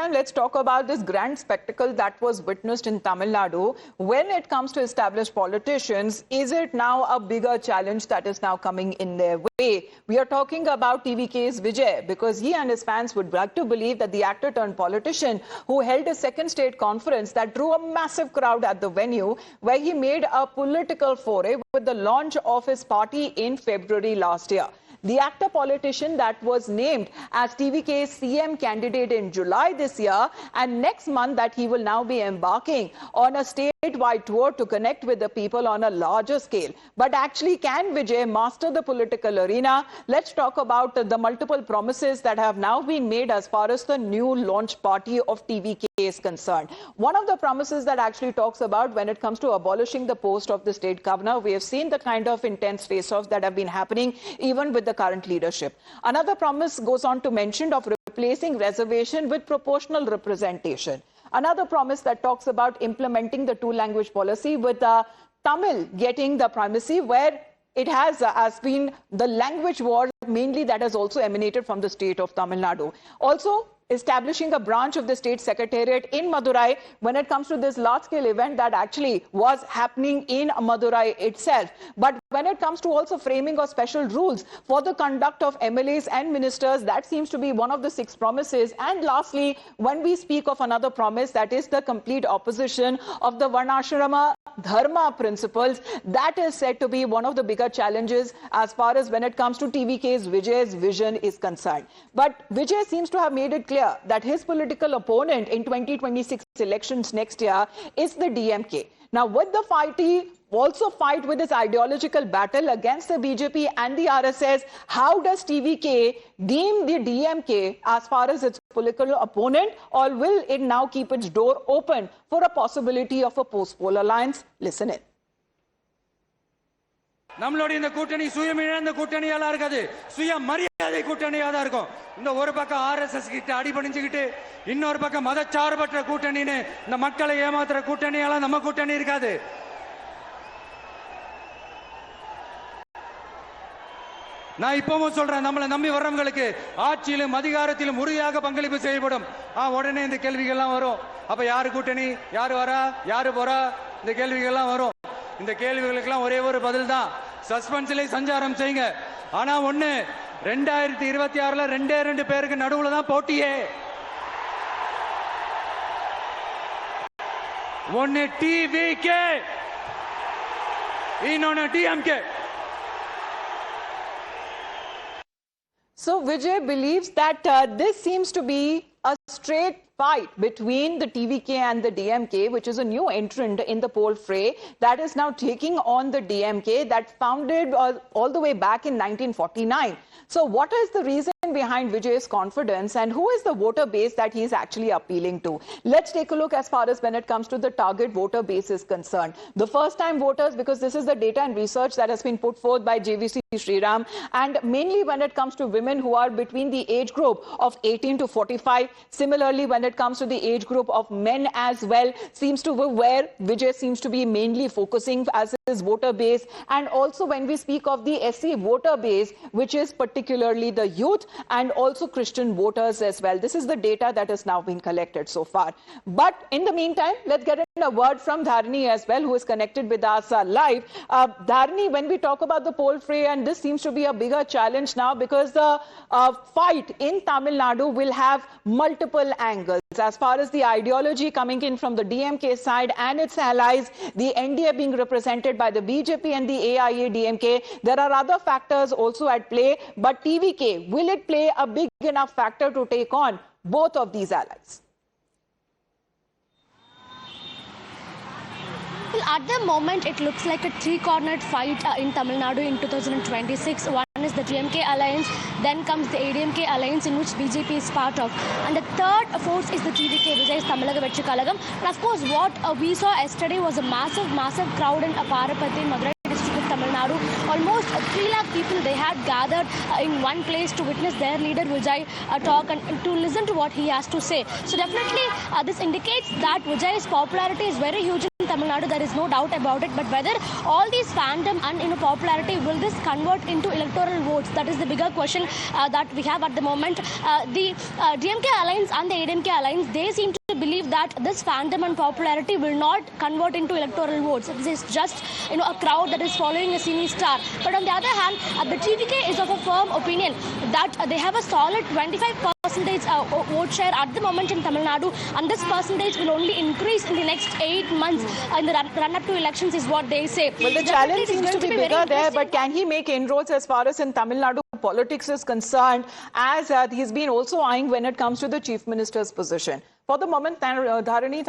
meantime, let's talk about this grand spectacle that was witnessed in Tamil Nadu. When it comes to established politicians, is it now a bigger challenge that is now coming in their way? We are talking about TVK's Vijay, because he and his fans would like to believe that the actor turned politician who held a second state conference that drew a massive crowd at the venue, where he made a political foray with the launch of his party in February last year. The actor politician that was named as TVK's CM candidate in July this year, and next month that he will now be embarking on a statewide tour to connect with the people on a larger scale. But actually, can Vijay master the political arena? Let's talk about the multiple promises that have now been made as far as the new launch party of TVK is concerned. One of the promises that actually talks about when it comes to abolishing the post of the state governor, we have seen the kind of intense face-offs that have been happening even with the current leadership. Another promise goes on to mention of replacing reservation with proportional representation. Another promise that talks about implementing the two-language policy with Tamil getting the primacy, where it has been the language war mainly that has also emanated from the state of Tamil Nadu. Also, establishing a branch of the state secretariat in Madurai when it comes to this large-scale event that actually was happening in Madurai itself. But when it comes to also framing of special rules for the conduct of MLAs and ministers, that seems to be one of the 6 promises. And lastly, when we speak of another promise, that is the complete opposition of the Varnashrama Dharma principles, that is said to be one of the bigger challenges as far as when it comes to TVK's Vijay's vision is concerned. But Vijay seems to have made it clear that his political opponent in 2026 elections next year is the DMK. Now, would the party also fight with this ideological battle against the BJP and the RSS? How does TVK deem the DMK as far as its political opponent, or will it now keep its door open for a possibility of a post-poll alliance? Listen in. நம்மளுடைய இந்த கூட்டணி சுயமிழந்த கூட்டணியால இருக்காது, சுயமரியாதை கூட்டணியா தான் இருக்கும். இந்த ஒரு பக்கம் ஆர்எஸ்எஸ் கிட்ட அடிபணிஞ்சுக்கிட்டு, இன்னொரு பக்கம் மதச்சார்பற்ற கூட்டணின்னு இந்த மக்களை ஏமாத்துற கூட்டணியால நம்ம கூட்டணி இருக்காது. நான் இப்பவும் சொல்றேன், நம்மளை நம்பி வர்றவங்களுக்கு ஆட்சியிலும் அதிகாரத்திலும் உறுதியாக பங்களிப்பு செய்யப்படும். உடனே இந்த கேள்விகள்லாம் வரும். அப்ப யாரு கூட்டணி, யாரு வரா, யாரு போறா, இந்த கேள்விகள்லாம் வரும். இந்த கேள்விகளுக்கெல்லாம் ஒரே ஒரு பதில் தான், சஸ்பென்ஸ்ல சஞ்சாரம் செய்யுங்க. ஆனா ஒண்ணு, 2026ல 2 பேருக்கு நடுவுல தான் போட்டியே. ஒன்னு டிவிகே, இன்னொன்னு DMK. So Vijay believes that this seems to be a straight fight between the TVK and the DMK, which is a new entrant in the poll fray that is now taking on the DMK that founded all the way back in 1949. So what is the reason behind Vijay's confidence, and who is the voter base that he is actually appealing to? Let's take a look as far as when it comes to the target voter base is concerned. The first-time voters, because this is the data and research that has been put forth by JVC Sriram, and mainly when it comes to women who are between the age group of 18 to 45. Similarly, when it comes to the age group of men as well, seems to be where Vijay seems to be mainly focusing as his voter base. And also when we speak of the SC voter base, which is particularly the youth and also Christian voters as well. This is the data that has now been collected so far. But in the meantime, let's get a word from Dharani as well, who is connected with us live. Dharani, when we talk about the poll fray, and this seems to be a bigger challenge now because the fight in Tamil Nadu will have multiple angles. As far as the ideology coming in from the DMK side and its allies, the NDA being represented by the BJP and the AIA-DMK, there are other factors also at play. But TVK, will it play a big enough factor to take on both of these allies? Well, at the moment, it looks like a three-cornered fight in Tamil Nadu in 2026. One is the DMK alliance, then comes the ADMK alliance, in which BJP is part of. And the third force is the TVK, Vijay's Tamilaka Vetri Kalagam. And of course, what we saw yesterday was a massive crowd in Parapati, Madurai district of Tamil Nadu. Almost 3 lakh people, they had gathered in one place to witness their leader Vijay talk and to listen to what he has to say. So definitely, this indicates that Vijay's popularity is very huge in Tamil Tamil Nadu, there is no doubt about it. But whether all these fandom and popularity, will this convert into electoral votes? That is the bigger question that we have at the moment. The DMK alliance and the ADMK alliance, they seem to believe that this fandom and popularity will not convert into electoral votes. This is just a crowd that is following a cine star. But on the other hand, the TVK is of a firm opinion that they have a solid 25% vote share at the moment in Tamil Nadu, and this percentage will only increase in the next 8 months in the run-up to elections, is what they say. Well, the challenge seems to be bigger there, but can he make inroads as far as in Tamil Nadu politics is concerned, as he's been also eyeing when it comes to the chief minister's position? For the moment, Dharani,